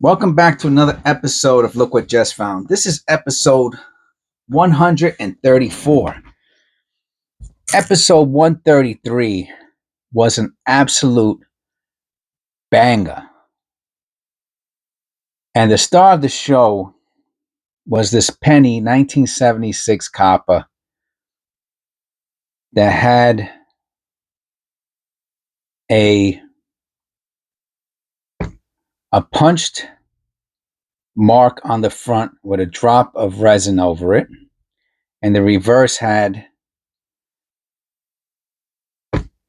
Welcome back to another episode of Look What Just Found. This is episode 134. Episode 133 was an absolute banger. And the star of the show was this penny 1976 copper that had a punched mark on the front with a drop of resin over it, and the reverse had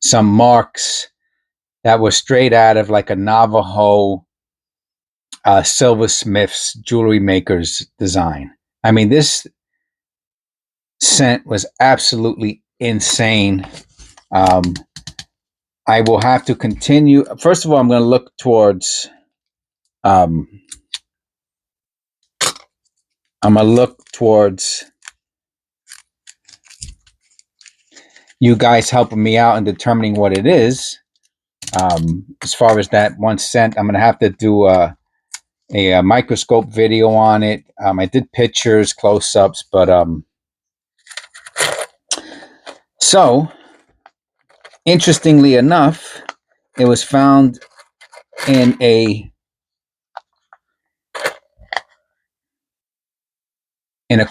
some marks that were straight out of like a Navajo silversmith's jewelry maker's design. I mean, this scent was absolutely insane. I will have to continue. First of all, I'm going to look towards you guys helping me out in determining what it is. As far as that one scent, I'm going to have to do a microscope video on it. I did pictures, close-ups, but so interestingly enough, it was found in a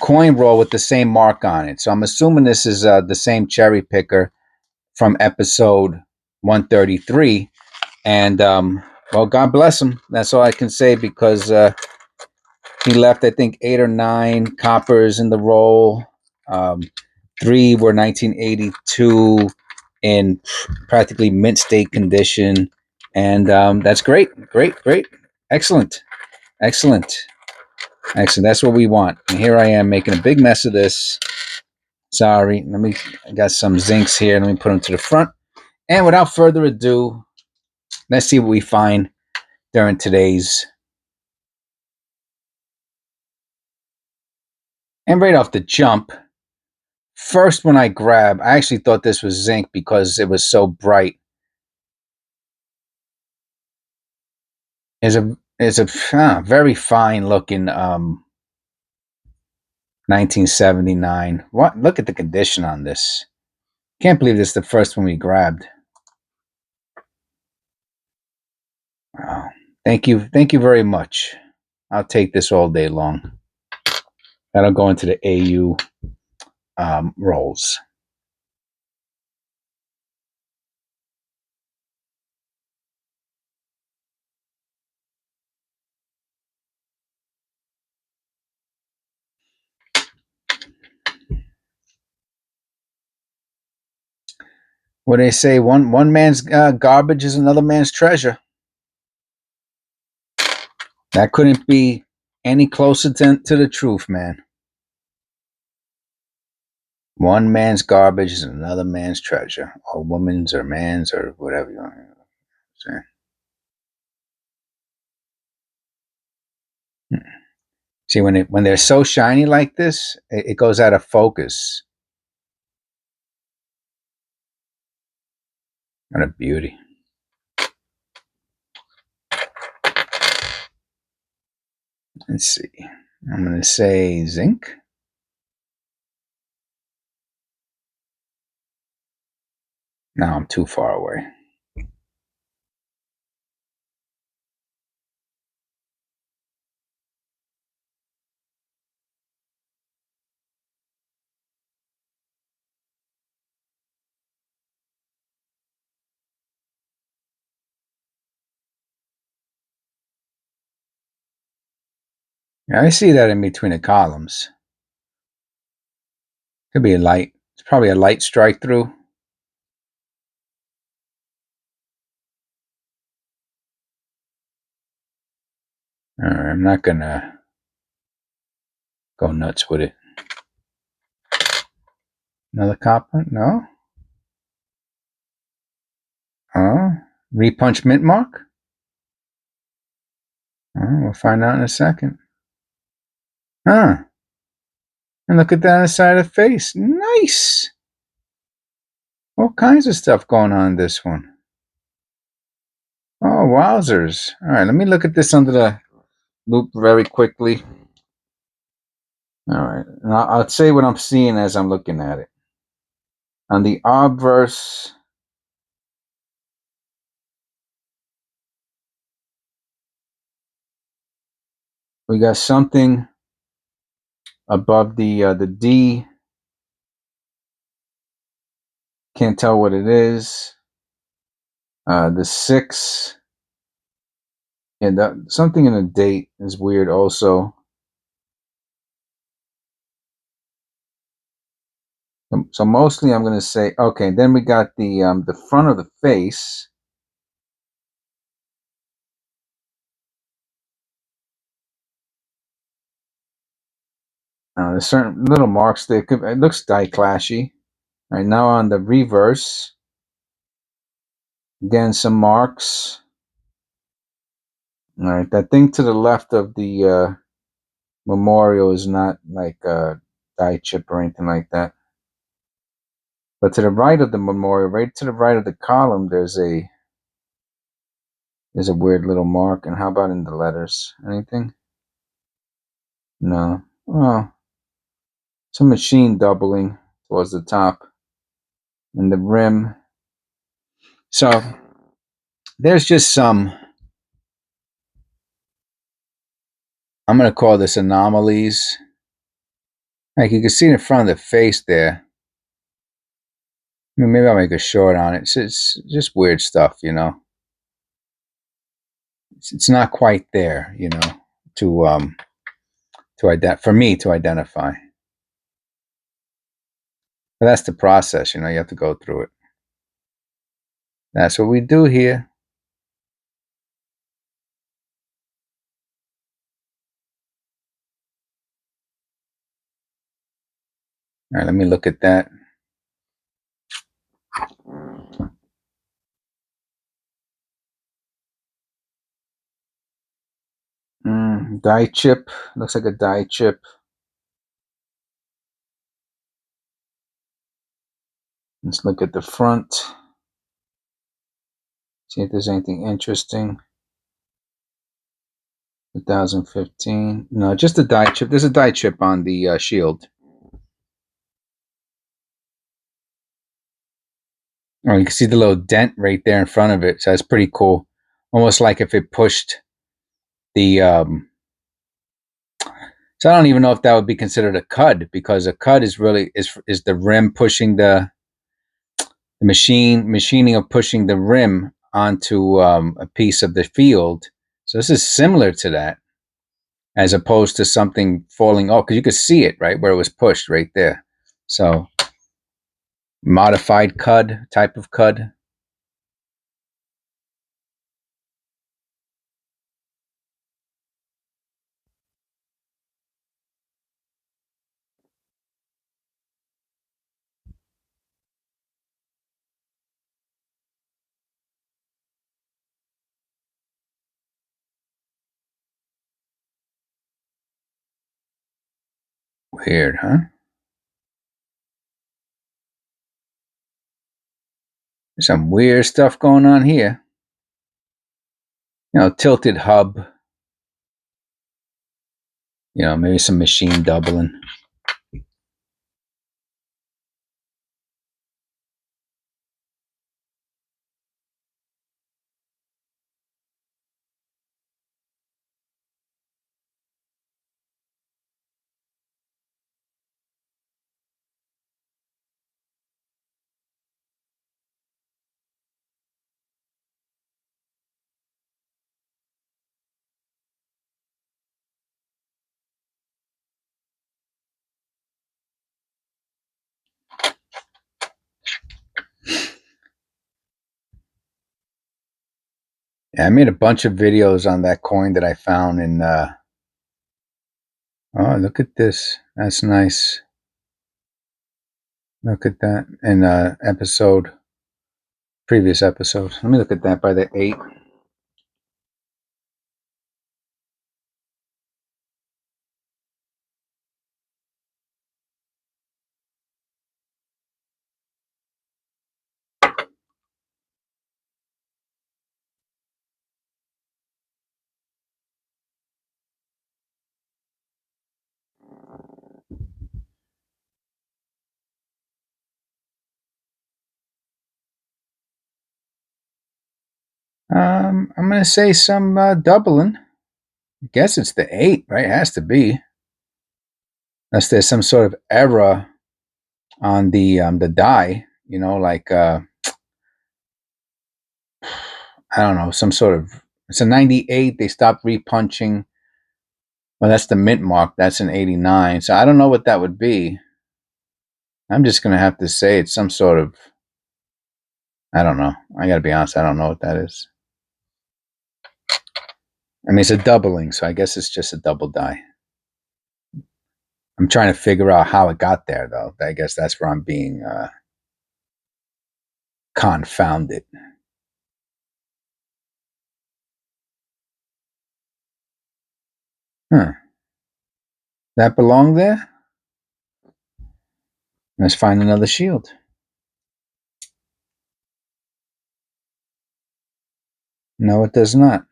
coin roll with the same mark on it. So I'm assuming this is the same cherry picker from episode 133. And well, God bless him. That's all I can say, because he left, I think, 8 or 9 coppers in the roll. 3 were 1982 in practically mint state condition. And that's great. Excellent. That's what we want. And here I am making a big mess of this. Sorry. I got some zincs here. Let me put them to the front. And without further ado, let's see what we find during today's. And right off the jump, first one I grabbed, I actually thought this was zinc because it was so bright. Is a very fine looking 1979. What? Look at the condition on this. Can't believe this is the first one we grabbed. Wow. Thank you very much. I'll take this all day long. That'll go into the AU rolls. What they say, one man's garbage is another man's treasure. That couldn't be any closer to the truth, man. One man's garbage is another man's treasure, or woman's, or man's, or whatever you want to say. See, when they're so shiny like this, it goes out of focus. What a beauty. Let's see. I'm going to say zinc. Now I'm too far away. Yeah, I see that in between the columns. Could be a light. It's probably a light strike through. All right, I'm not going to go nuts with it. Another copper? No? Oh, repunch mint mark? Oh, we'll find out in a second. Huh. And look at that on the side of the face. Nice. All kinds of stuff going on in this one. Oh, wowzers. All right, let me look at this under the loop very quickly. All right, and I'll say what I'm seeing as I'm looking at it. On the obverse, we got something above the D. Can't tell what it is. The 6. And something in the date is weird also. So mostly I'm going to say, okay, then we got the front of the face. There's certain little marks there. It looks die clashy. All right, now on the reverse. Again, some marks. All right, that thing to the left of the memorial is not like a die chip or anything like that. But to the right of the memorial, right to the right of the column, there's a weird little mark. And how about in the letters? Anything? No. Oh, some machine doubling towards the top and the rim. So there's just some, I'm going to call this anomalies. Like you can see in the front of the face there. Maybe I'll make a short on it. It's just weird stuff, you know. It's not quite there, you know, for me to identify. But that's the process, you know. You have to go through it. That's what we do here. All right, let me look at that. Die chip. Looks like a die chip. Let's look at the front. See if there's anything interesting. 2015. No, just a die chip. There's a die chip on the shield. Oh, you can see the little dent right there in front of it. So that's pretty cool. Almost like if it pushed the. So I don't even know if that would be considered a cud, because a cud is really is the rim pushing the machining of pushing the rim onto a piece of the field. So this is similar to that, as opposed to something falling off, because you could see it right where it was pushed right there. So modified cud, type of cud. Weird, huh? There's some weird stuff going on here. You know, tilted hub. You know, maybe some machine doubling. Yeah, I made a bunch of videos on that coin that I found in. Oh, look at this. That's nice. Look at that in previous episode. Let me look at that by the 8. I'm gonna say some doubling. I guess it's the 8, right? It has to be. Unless there's some sort of error on the die, you know, like I don't know, some sort of, it's a 98. They stopped repunching. Well, that's the mint mark. That's an 89. So I don't know what that would be. I'm just gonna have to say it's some sort of, I don't know. I gotta be honest, I don't know what that is. I mean, it's a doubling, so I guess it's just a double die. I'm trying to figure out how it got there, though. I guess that's where I'm being confounded. Huh. That belong there? Let's find another shield. No, it does not.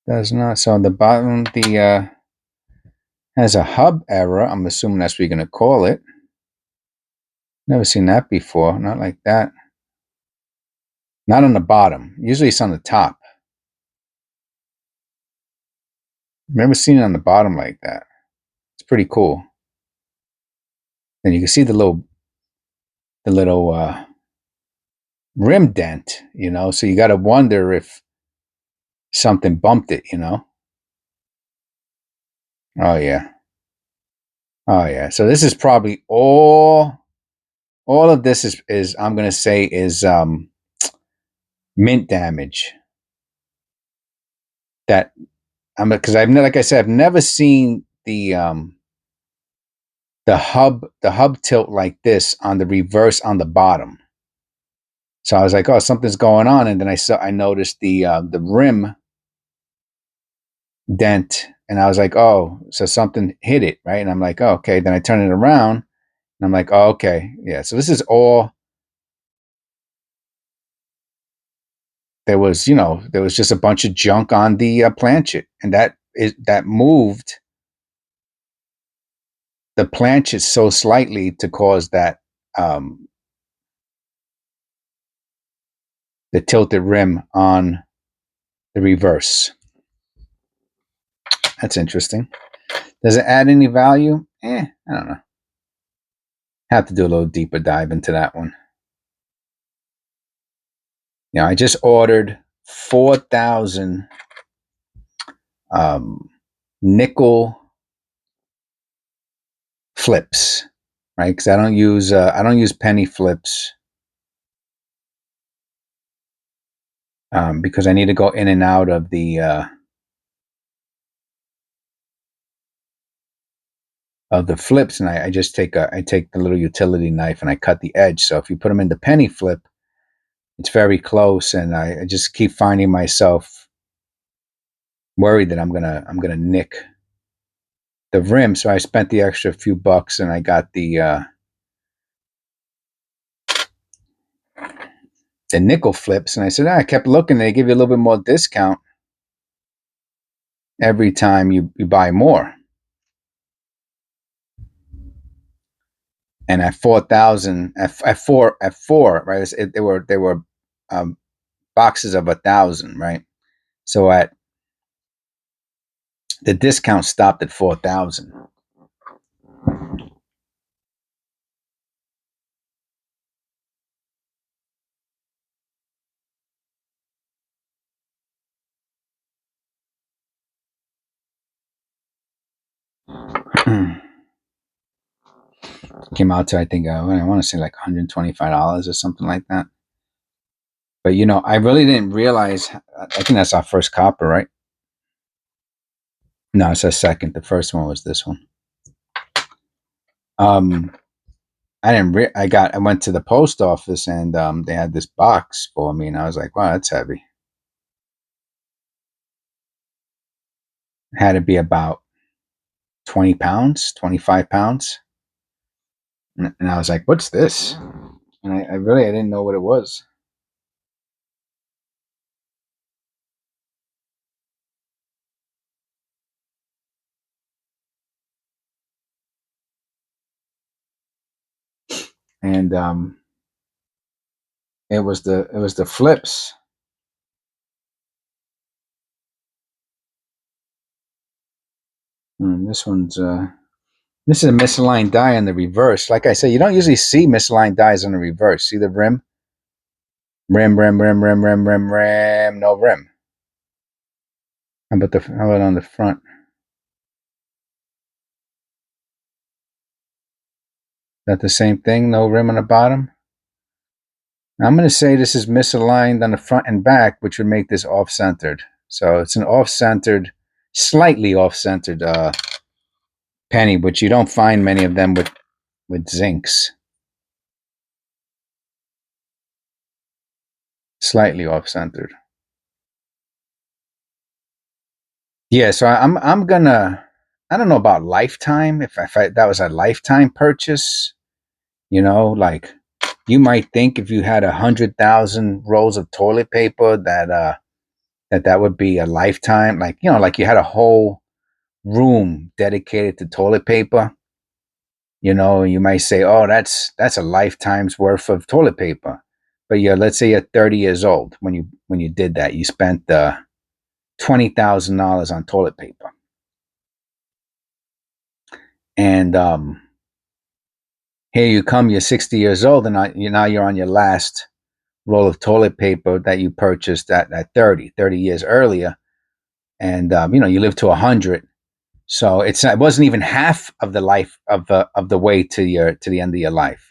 Does not. So on the bottom, the has a hub error. I'm assuming that's what you're gonna call it. Never seen that before. Not like that. Not on the bottom. Usually it's on the top. Never seen it on the bottom like that. It's pretty cool. And you can see the little rim dent, you know. So you got to wonder if something bumped it, you know. Oh yeah, oh yeah. So this is probably all of this is I'm gonna say is mint damage. That I'm because I've like I said I've never seen the hub tilt like this on the reverse on the bottom. So I was like, oh, something's going on, and then I noticed the rim dent, and I was like, oh, so something hit it, right? And I'm like, oh, okay. Then I turn it around, and I'm like, oh, okay, yeah. So this is all there was just a bunch of junk on the planchet, and that moved the planchet so slightly to cause that um, the tilted rim on the reverse. That's interesting. Does it add any value? I don't know. Have to do a little deeper dive into that one. I just ordered 4,000 nickel flips, right? Because I don't use penny flips because I need to go in and out of the flips, and I just take the little utility knife and I cut the edge. So if you put them in the penny flip, it's very close, and I just keep finding myself worried that I'm gonna nick the rim. So I spent the extra few bucks, and I got the nickel flips, and I said, I kept looking. They give you a little bit more discount every time you buy more. And at 4,000, at four, right? They were um, boxes of 1,000, right? So at the discount stopped at 4,000. Came out to I think I want to say like $125 or something like that. But I really didn't realize. I think that's our first copper, right? No, it's our second. The first one was this one. Um, I didn't. I went to the post office, and they had this box for me, and I was like, wow, that's heavy. It had to be about 20 pounds, 25 pounds. And I was like, what's this? And I didn't know what it was. And It was the flips. This one's this is a misaligned die in the reverse. Like I said, you don't usually see misaligned dies on the reverse. See the rim? Rim, rim, rim, rim, rim, rim, rim. No rim. How about on the front? Is that the same thing? No rim on the bottom? I'm going to say this is misaligned on the front and back, which would make this off-centered. So it's an off-centered, slightly off-centered penny, which you don't find many of them with zincs. Slightly off-centered. Yeah, so I'm gonna. I don't know about lifetime. If that was a lifetime purchase, like you might think if you had 100,000 rolls of toilet paper that would be a lifetime. Like like you had a whole room dedicated to toilet paper. You might say, oh, that's a lifetime's worth of toilet paper. But yeah, let's say you're 30 years old when you did that. You spent $20,000 on toilet paper. And here you come, you're 60 years old, and now you're on your last roll of toilet paper that you purchased at 30 years earlier. And you live to 100. So it wasn't even half of the life of the way to the end of your life,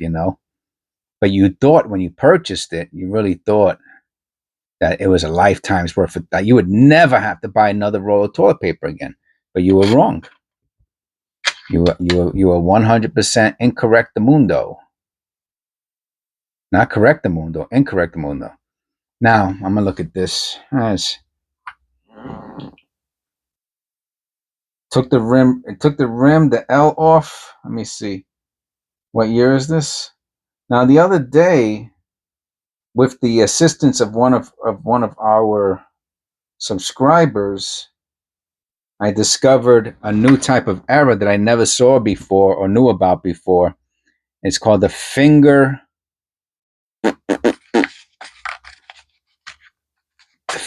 But you thought when you purchased it, you really thought that it was a lifetime's worth of that. You would never have to buy another roll of toilet paper again. But you were wrong. You were 100% incorrect mundo. Not correct mundo, incorrect mundo. Now I'm gonna look at this. Took the rim. It took the L off. Let me see. What year is this? Now the other day, with the assistance of one of our subscribers, I discovered a new type of error that I never saw before or knew about before. It's called the finger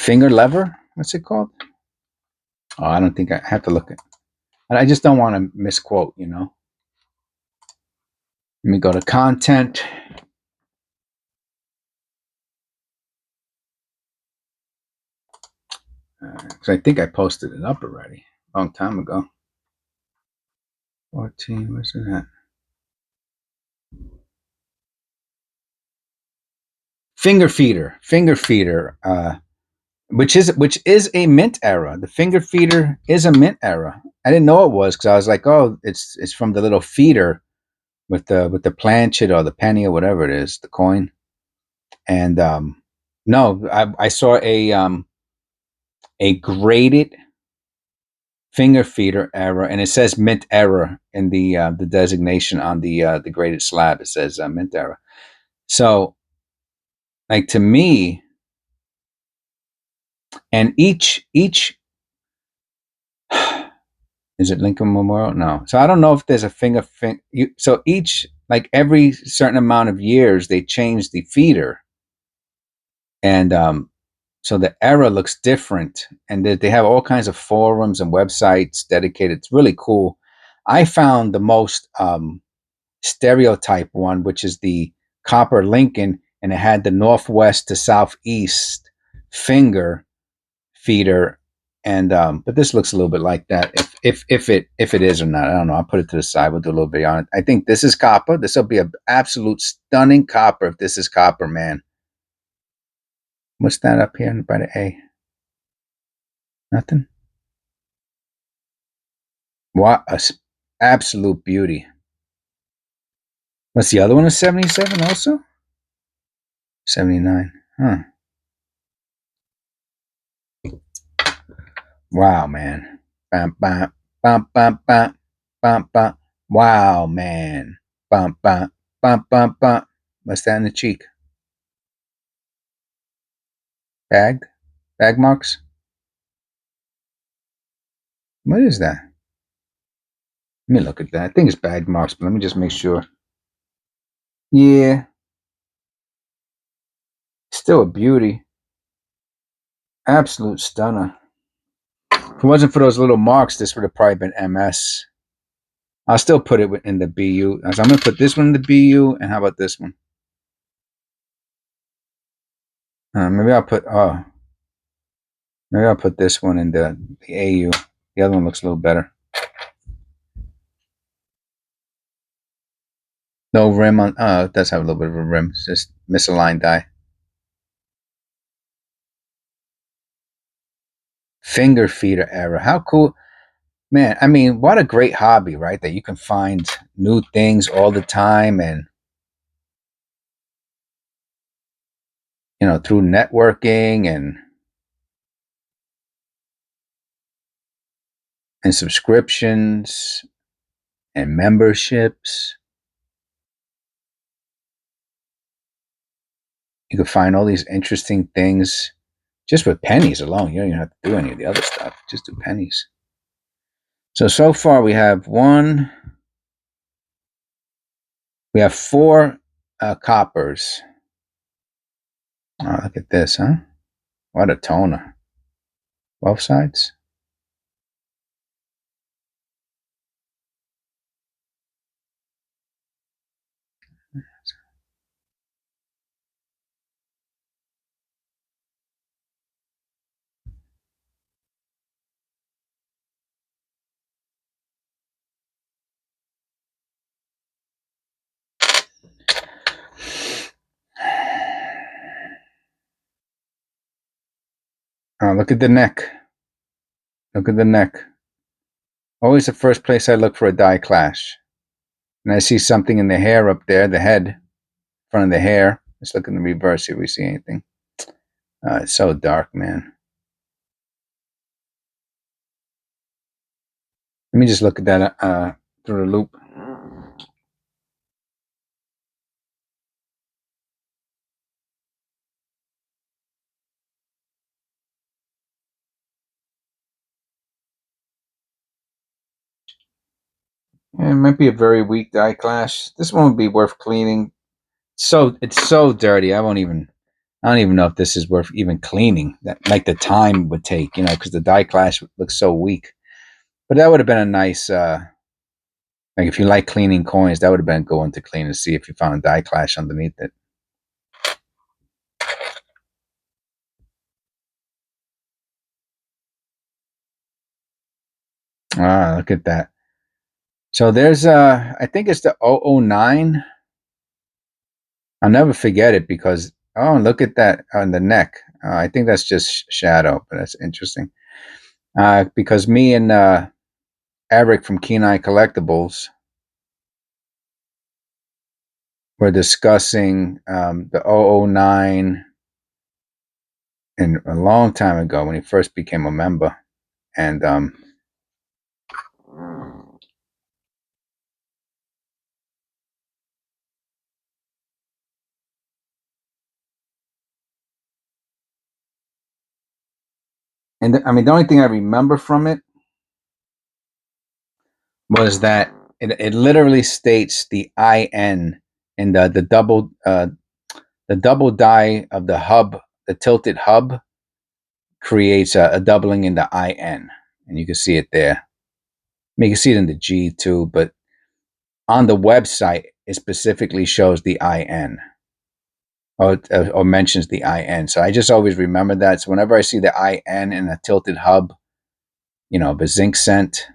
lever. What's it called? Oh, I don't think I have to look at. I just don't want to misquote. Let me go to content. Because I think I posted it up already a long time ago. 14. Where's it at? Finger feeder, which is a mint error. The finger feeder is a mint error. I didn't know it was because I was like, oh, it's from the little feeder with the planchet or the penny or whatever it is, the coin. And no, I saw a graded finger feeder error, and it says mint error in the designation on the graded slab. It says mint error. So, like to me, and each is it Lincoln Memorial? No. So I don't know if there's a so each, like every certain amount of years, they change the feeder, and so the error looks different, and they have all kinds of forums and websites dedicated. It's really cool. I found the most stereotype one, which is the copper Lincoln, and it had the northwest to southeast finger feeder, and but this looks a little bit like that. If it is or not, I don't know. I'll put it to the side. We'll do a little bit on it. I think this is copper. This will be an absolute stunning copper if this is copper, man. What's that up here by the A? Nothing. What a absolute beauty. What's the other one? A 77 also? 79. Huh. Wow, man. Bam, bam, bam, bam, bam, bam, bam. Wow, man. Bam, bam, bam, bam, bam. What's that in the cheek? Bag? Bag marks? What is that? Let me look at that. I think it's bag marks, but let me just make sure. Yeah. Still a beauty. Absolute stunner. If it wasn't for those little marks, this would have probably been MS. I'll still put it in the BU. So I'm going to put this one in the BU. And how about this one? Maybe I'll put this one in the AU. The other one looks a little better. No rim on. It does have a little bit of a rim. It's just misaligned die. Finger feeder error. How cool. Man, I mean, what a great hobby, right? That you can find new things all the time, and through networking and subscriptions and memberships. You can find all these interesting things just with pennies alone. You don't even have to do any of the other stuff. Just do pennies. So far we have we have 4 coppers. Oh, look at this, huh? What a toner. Both sides. Oh, look at the neck. Look at the neck. Always the first place I look for a die clash. And I see something in the hair up there, the head, in front of the hair. Let's look in the reverse, see if we see anything. It's so dark, man. Let me just look at that through the loop. Yeah, it might be a very weak die clash. This one would be worth cleaning. It's so dirty. I don't even know if this is worth even cleaning. That like the time would take, because the die clash looks so weak. But that would have been a nice, like if you like cleaning coins, that would have been going to clean to see if you found a die clash underneath it. Ah, look at that. So there's I think it's the 009. I'll never forget it because look at that on the neck. I think that's just shadow, but that's interesting. Because me and Eric from keeneEyeCollectables were discussing the 009 in a long time ago when he first became a member, and I mean the only thing I remember from it was that it literally states the IN in the double die of the hub, the tilted hub creates a doubling in the IN, and you can see it there. I mean, you can see it in the G too, but on the website it specifically shows the IN or mentions the IN. So I just always remember that. So whenever I see the IN in a tilted hub, the zinc cent,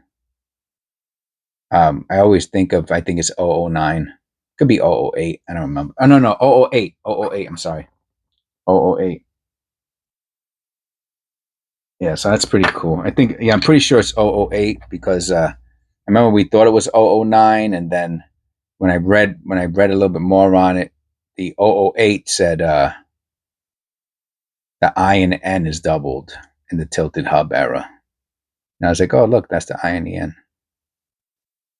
I always think I think it's 009. Could be 008. I don't remember. Oh, no, 008. 008. I'm sorry. 008. Yeah, so that's pretty cool. I think, I'm pretty sure it's 008 because I remember we thought it was 009, and then when I read a little bit more on it, the 008 said the I and N is doubled in the tilted hub era. And I was like, oh, look, that's the I and the N.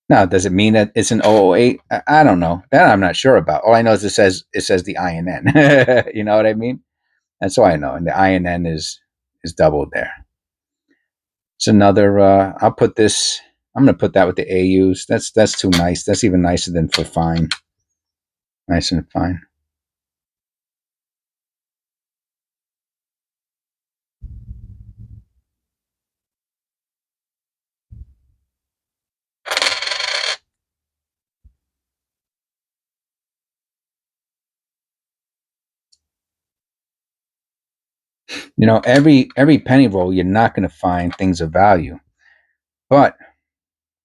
Now, does it mean that it's an 008? I don't know. That I'm not sure about. All I know is it says the I and N. You know what I mean? That's all I know. And the I and N is doubled there. It's another. I'll put this. I'm going to put that with the AUs. That's too nice. That's even nicer than for fine. Nice and fine. You know, every penny roll, you're not going to find things of value. But,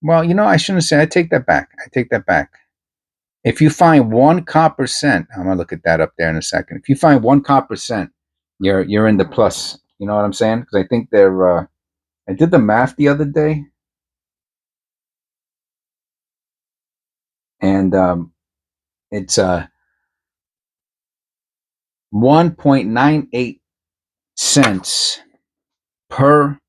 well, you know, I shouldn't say. I take that back. I take that back. If you find one copper cent, I'm gonna look at that up there in a second. If you find one copper cent, you're in the plus. You know what I'm saying? Because I think they're. I did the math the other day, and it's 1.98 cents per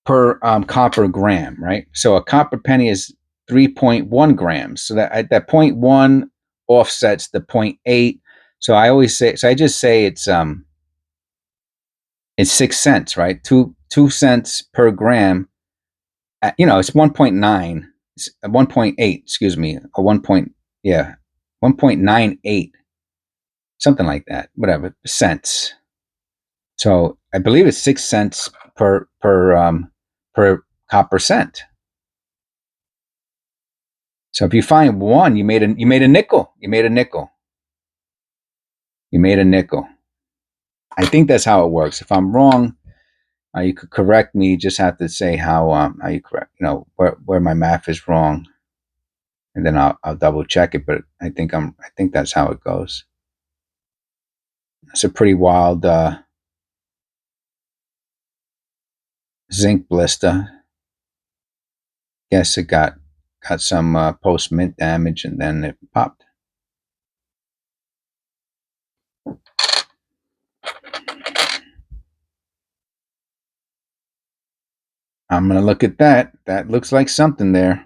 copper gram, right? So a copper penny is 3.1 grams. So that 0.1 offsets the 0.8. So I always say. So I just say it's 6 cents, right? Two cents per gram. You know, it's 1.9, 1.8. Excuse me, a 1.98, something like that. Whatever cents. So I believe it's 6 cents per copper cent. So if you find one, you made a nickel. You made a nickel. You made a nickel. I think that's how it works. If I'm wrong, you could correct me. You just have to say how you correct. You know where my math is wrong, and then I'll double check it. But I think that's how it goes. It's a pretty wild zinc blister. Guess it got some post mint damage, and then it popped. I'm gonna look at that. That looks like something there.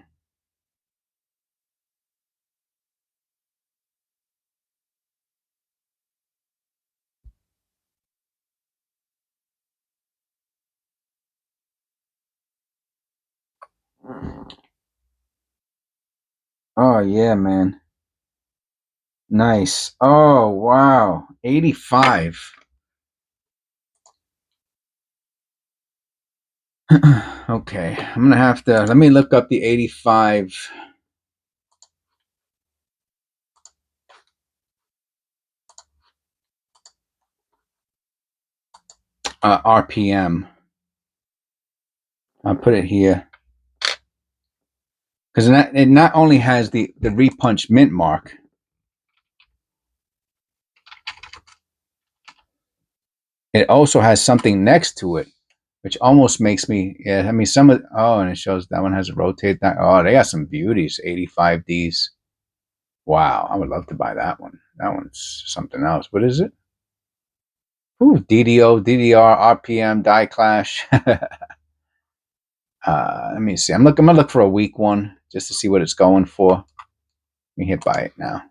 Oh yeah, man. Nice. Oh wow. 85. Okay. I'm gonna have to let me look up the 85 RPM. I'll put it here. Because it not only has the repunch mint mark, it also has something next to it, which almost makes me, yeah, I mean, some of, oh, and it shows that one has a rotate. That, oh, they got some beauties, 85Ds. Wow, I would love to buy that one. That one's something else. What is it? Ooh, DDO, DDR, RPM, die clash. Let me see. I'm gonna look for a weak one just to see what it's going for. Let me hit buy it now.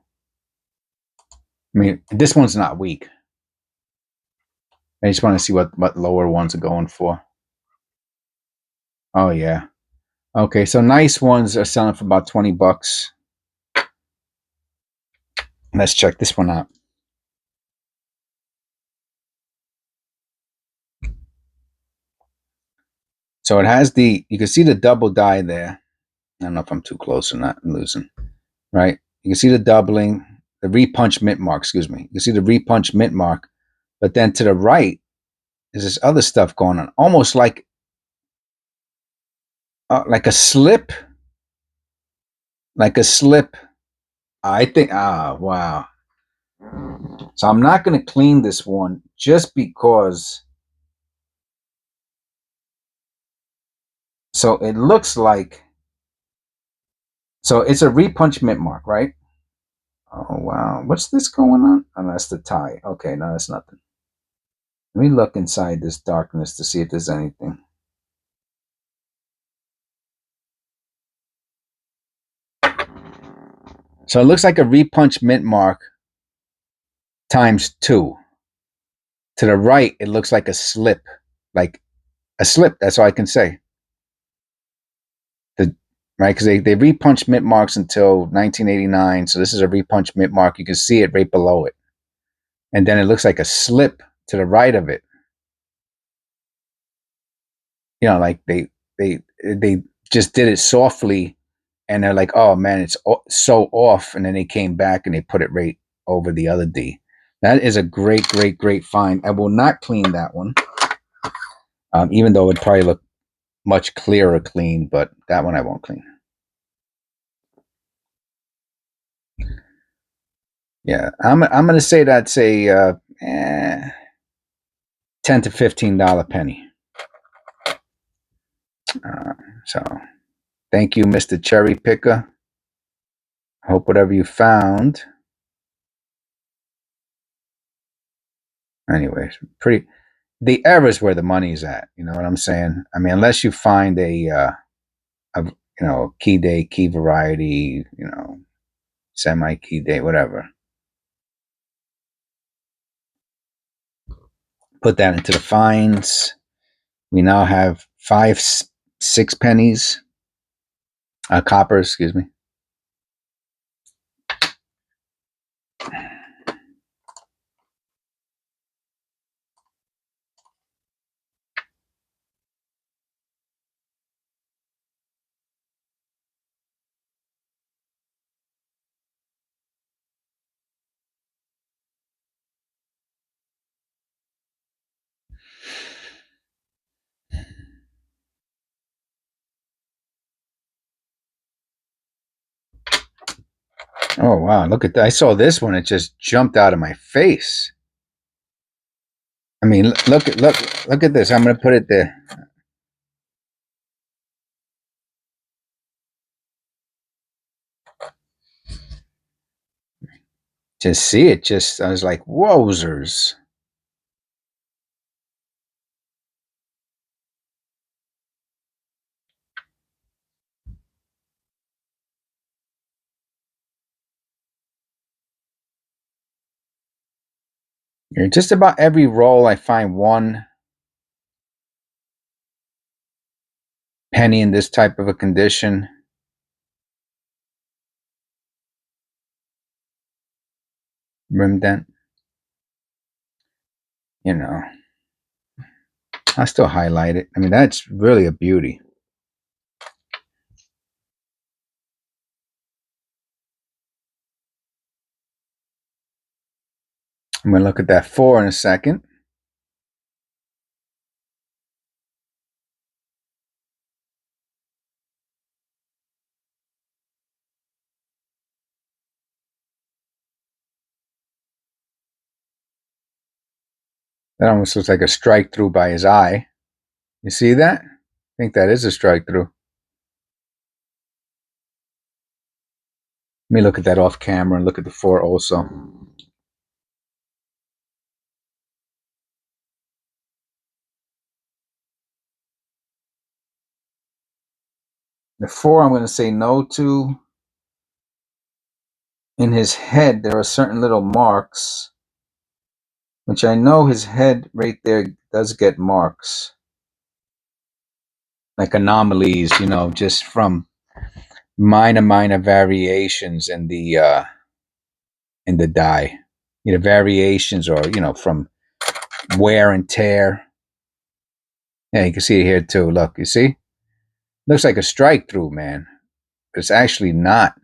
I mean, this one's not weak. I just want to see what lower ones are going for. Oh yeah. Okay, so nice ones are selling for about $20. Let's check this one out. So it has you can see the double die there. I don't know if I'm too close or not. I'm losing. Right? You can see the doubling, the repunch mint mark, excuse me. You can see the repunch mint mark. But then to the right is this other stuff going on. Almost like a slip. Like a slip. I think, wow. So I'm not going to clean this one just because. So it looks like. So it's a repunch mint mark, right? Oh, wow. What's this going on? Oh, that's the tie. Okay, no, that's nothing. Let me look inside this darkness to see if there's anything. So it looks like a repunch mint mark times 2. To the right, it looks like a slip. Like a slip, that's all I can say. Right? Because they repunch mint marks until 1989. So this is a repunch mint mark. You can see it right below it. And then it looks like a slip to the right of it. You know, like they just did it softly, and they're like, "Oh man, it's so off," and then they came back and they put it right over the other D. That is a great, great, great find. I will not clean that one, even though it would probably look much clearer clean, but that one I won't clean. Yeah, I'm going to say that's a $10 to $15 penny. So thank you, Mr. Cherry Picker. Hope whatever you found. Anyways, the errors where the money's at. You know what I'm saying? I mean, unless you find a key day, key variety, semi key day, whatever. Put that into the finds. We now have 5 6 pennies, coppers, excuse me. Oh wow, look at that. I saw this one, it just jumped out of my face. I mean, look at this. I'm going to put it there. Just see it. I was like, wowzers. Just about every roll, I find one penny in this type of a condition. Rim dent. I still highlight it. I mean, that's really a beauty. I'm going to look at that 4 in a second. That almost looks like a strike through by his eye. You see that? I think that is a strike through. Let me look at that off camera and look at the 4 also. The 4 I'm going to say no to. In his head, there are certain little marks, which I know his head right there does get marks. Like anomalies, just from minor variations in the dye. Variations or, from wear and tear. Yeah, you can see it here too. Look, you see? Looks like a strike through, man. But it's actually not. I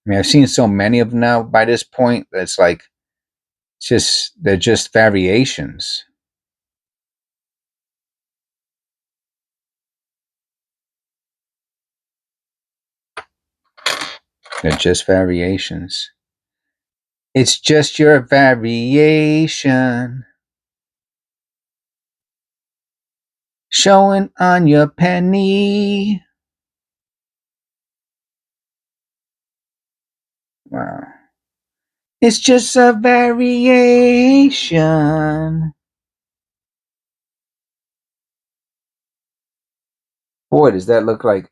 mean, I've seen so many of them now by this point that it's like, they're just variations. They're just variations. It's just your variation showing on your penny. Wow. It's just a variation. Boy, does that look like...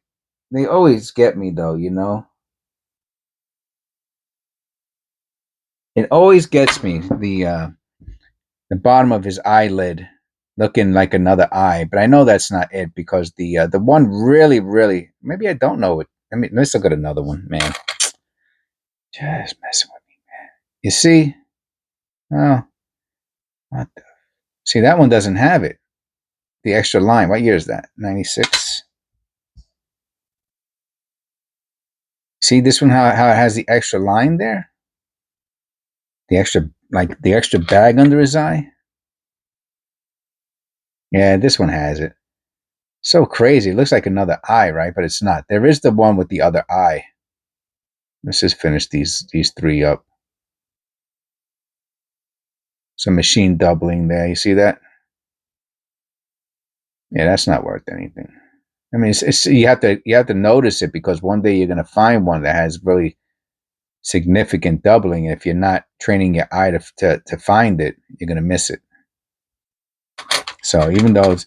They always get me, though, It always gets me, the bottom of his eyelid looking like another eye, but I know that's not it because the one really, really... Maybe I don't know it. Let's look at another one, man. Just messing with me, man. You see? Oh, what the... See, that one doesn't have it. The extra line. What year is that? 96. See this one, how it has the extra line there? The extra like the extra bag under his eye. Yeah, this one has it. So crazy. It looks like another eye, right? But it's not. There is the one with the other eye. Let's just finish these three up. Some machine doubling there. You see that? Yeah, that's not worth anything. I mean, it's you have to notice it, because one day you're going to find one that has really significant doubling. If you're not training your eye to find it, you're going to miss it. So even though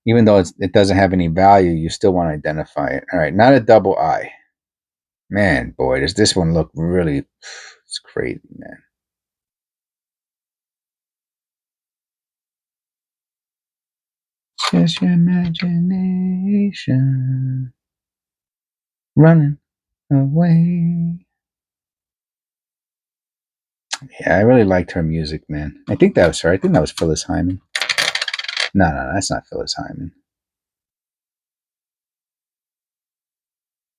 it doesn't have any value, you still want to identify it. All right, not a double eye. Man, boy, does this one look really? It's crazy, man. Just your imagination running away. Yeah, I really liked her music, man. I think that was her. I think that was Phyllis Hyman. No, that's not Phyllis Hyman.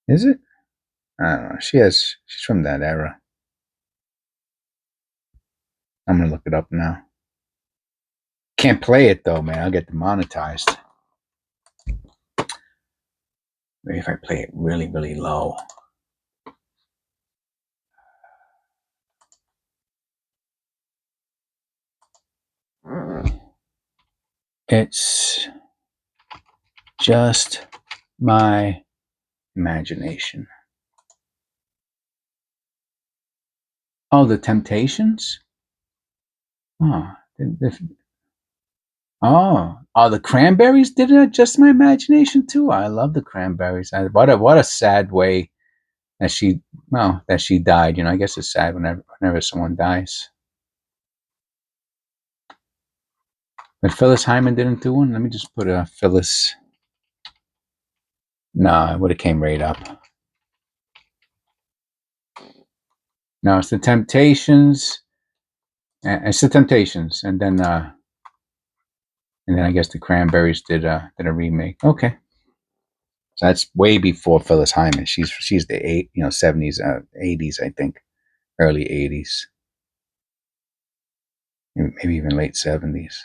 Is it? I don't know. She's from that era. I'm gonna look it up now. Can't play it though, man. I'll get demonetized. Maybe if I play it really, really low. It's just my imagination. Oh, the Temptations? Oh, the Cranberries did it. Just my imagination too. I love the Cranberries. What a sad way that she died. You know, I guess it's sad whenever someone dies. But Phyllis Hyman didn't do one. Let me just put a Phyllis. No, it would have came right up. No, it's the Temptations. It's the Temptations, and then I guess the Cranberries did a remake. Okay, so that's way before Phyllis Hyman. She's the 70s, 80s, I think, early 80s, maybe even late 70s.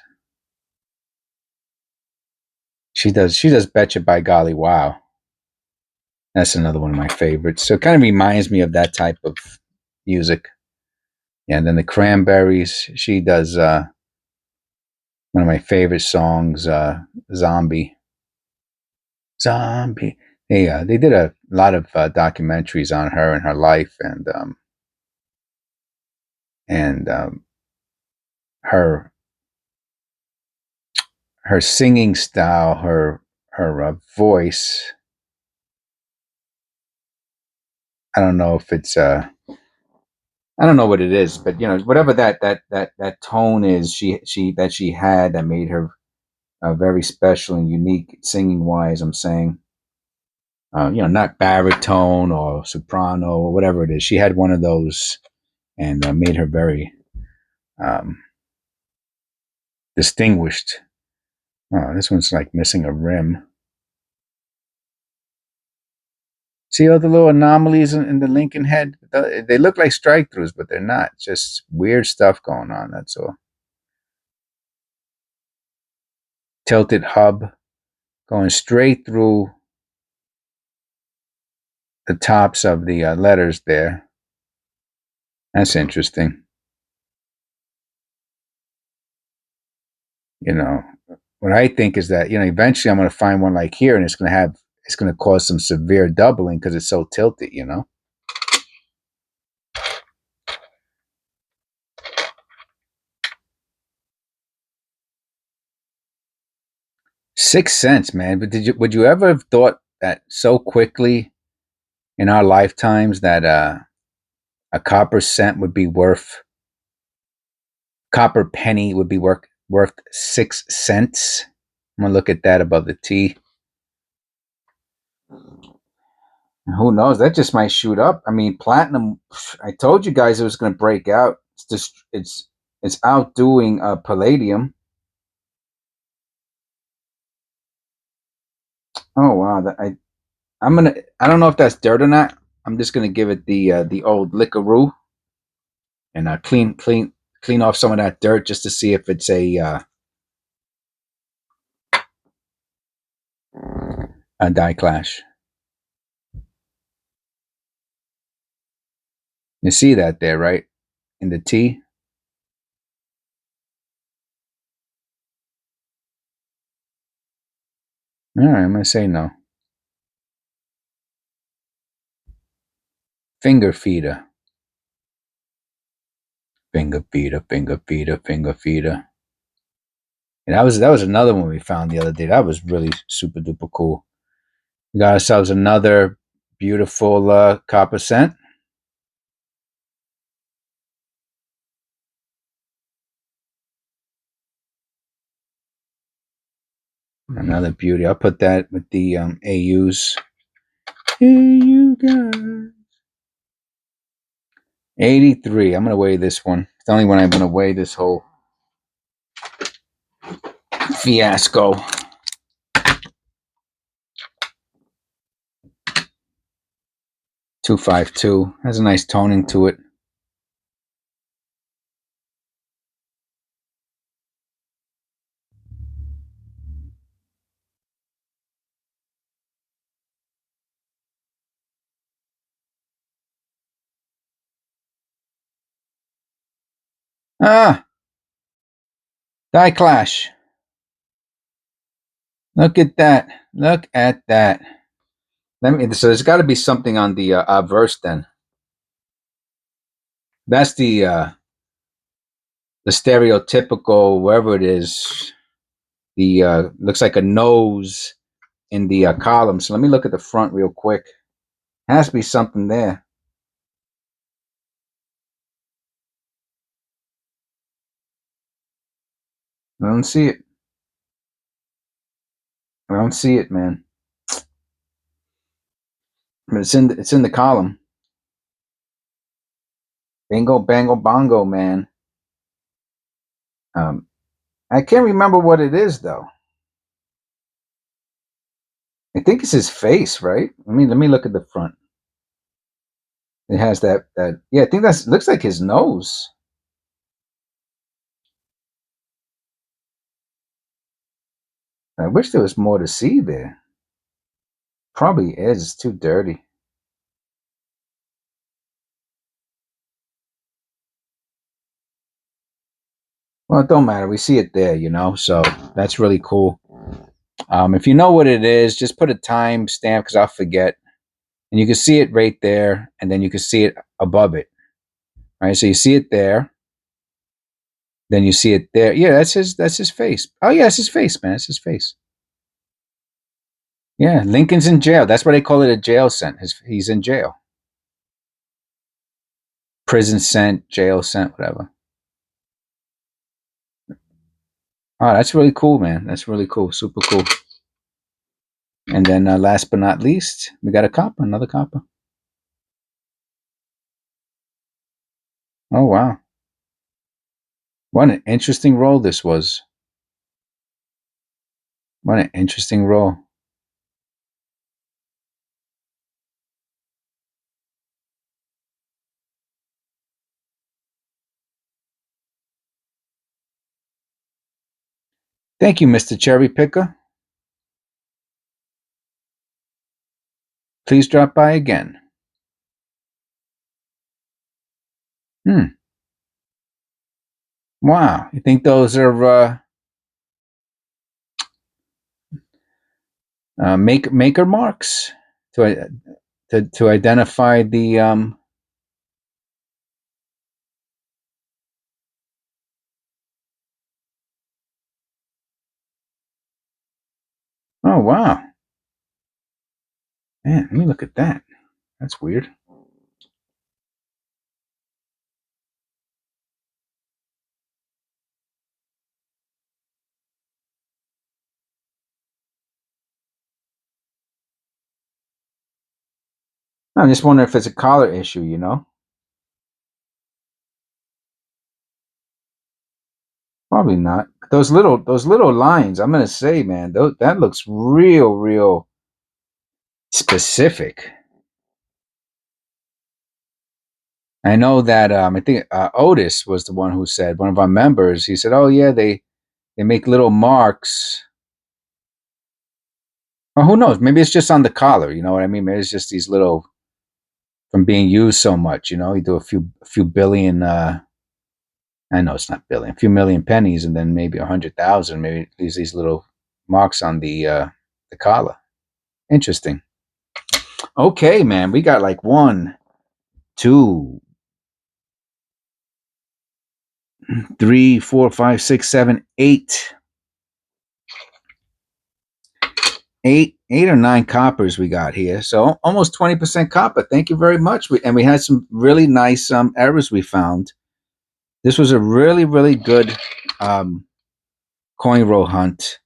She does Betcha by Golly Wow. That's another one of my favorites. So it kind of reminds me of that type of music. Yeah, and then the Cranberries, she does one of my favorite songs, Zombie. Zombie. They did a lot of documentaries on her and her life, and her singing style, her voice. I don't know if it's I don't know what it is, but whatever that tone is, she had that made her very special and unique singing wise. I'm saying, not baritone or soprano or whatever it is. She had one of those, and made her very distinguished. Oh, this one's like missing a rim. See all the little anomalies in the Lincoln head? They look like strike throughs, but they're not. It's just weird stuff going on. That's all. Tilted hub going straight through the tops of the letters there. That's interesting. What I think is that, eventually I'm going to find one like here, and it's going to cause some severe doubling because it's so tilted, 6 cents, man. But would you ever have thought that so quickly in our lifetimes that a copper penny would be worth 6 cents? I'm gonna look at that above the T. Who knows? That just might shoot up. I mean, platinum. I told you guys it was going to break out. It's outdoing palladium. Oh wow! I don't know if that's dirt or not. I'm just gonna give it the old lickaroo and clean clean off some of that dirt just to see if it's a dye clash. You see that there, right? In the T. All right, I'm going to say no. Finger feeder. Finger feeder, finger feeder, finger feeder. And that was another one we found the other day. That was really super duper cool. We got ourselves another beautiful copper cent. Another beauty. I'll put that with the AUs. Hey, you guys. 83. I'm going to weigh this one. It's the only one I'm going to weigh this whole fiasco. $252. Has a nice toning to it. Ah, die clash. Look at that. Look at that. So there's got to be something on the obverse then. That's the stereotypical, wherever it is. The looks like a nose in the column. So let me look at the front real quick. Has to be something there. I don't see it. I don't see it, man. But it's in the column. Bingo, bango, bongo, man. I can't remember what it is though. I think it's his face, right? Let me look at the front. It has that yeah, I think that's looks like his nose. I wish there was more to see there. Probably is. It's too dirty. Well, it don't matter. We see it there, you know. So that's really cool. If you know what it is, just put a time stamp because I'll forget. And you can see it right there, and then you can see it above it. Right. So you see it there. Then you see it there. Yeah, that's his face. Oh yeah, it's his face, man. It's his face. Yeah, Lincoln's in jail. That's why they call it a jail scent. He's in jail. Prison scent, jail scent, whatever. Oh, that's really cool, man. That's really cool. Super cool. And then last but not least, we got a copper, another copper. Oh, wow. What an interesting roll this was. What an interesting roll. Thank you, Mr. Cherry Picker. Please drop by again. Wow. You think those are maker marks to identify the Oh, wow. Man, let me look at that. That's weird. I'm just wondering if it's a collar issue, you know? Probably not. Those little lines, I'm gonna say, man, that looks real specific. I know that I think Otis was the one who said, one of our members, he said, "Oh yeah, they make little marks." Or who knows? Maybe it's just on the collar. You know what I mean? Maybe it's just these little from being used so much. You know, you do a few billion. I know it's not billion, a few million pennies, and then maybe 100,000. Maybe it leaves these little marks on the collar. Interesting. Okay, man, we got like one, two, three, four, five, six, seven, eight or nine coppers we got here. So almost 20% copper. Thank you very much. And we had some really nice errors we found. This was a really, really good coin roll hunt,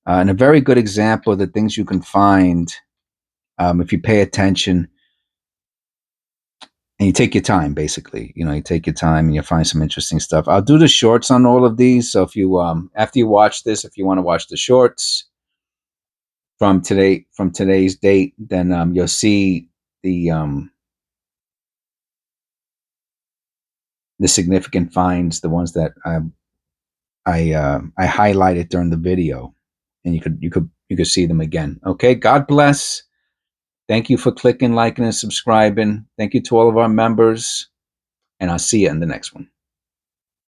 and a very good example of the things you can find if you pay attention and you take your time. Basically, you know, you take your time and you find some interesting stuff. I'll do the shorts on all of these. So if you after you watch this, if you want to watch the shorts from today's date, then you'll see the significant finds, the ones that I highlighted during the video, and you could see them again. Okay, God bless. Thank you for clicking, liking, and subscribing. Thank you to all of our members, and I'll see you in the next one.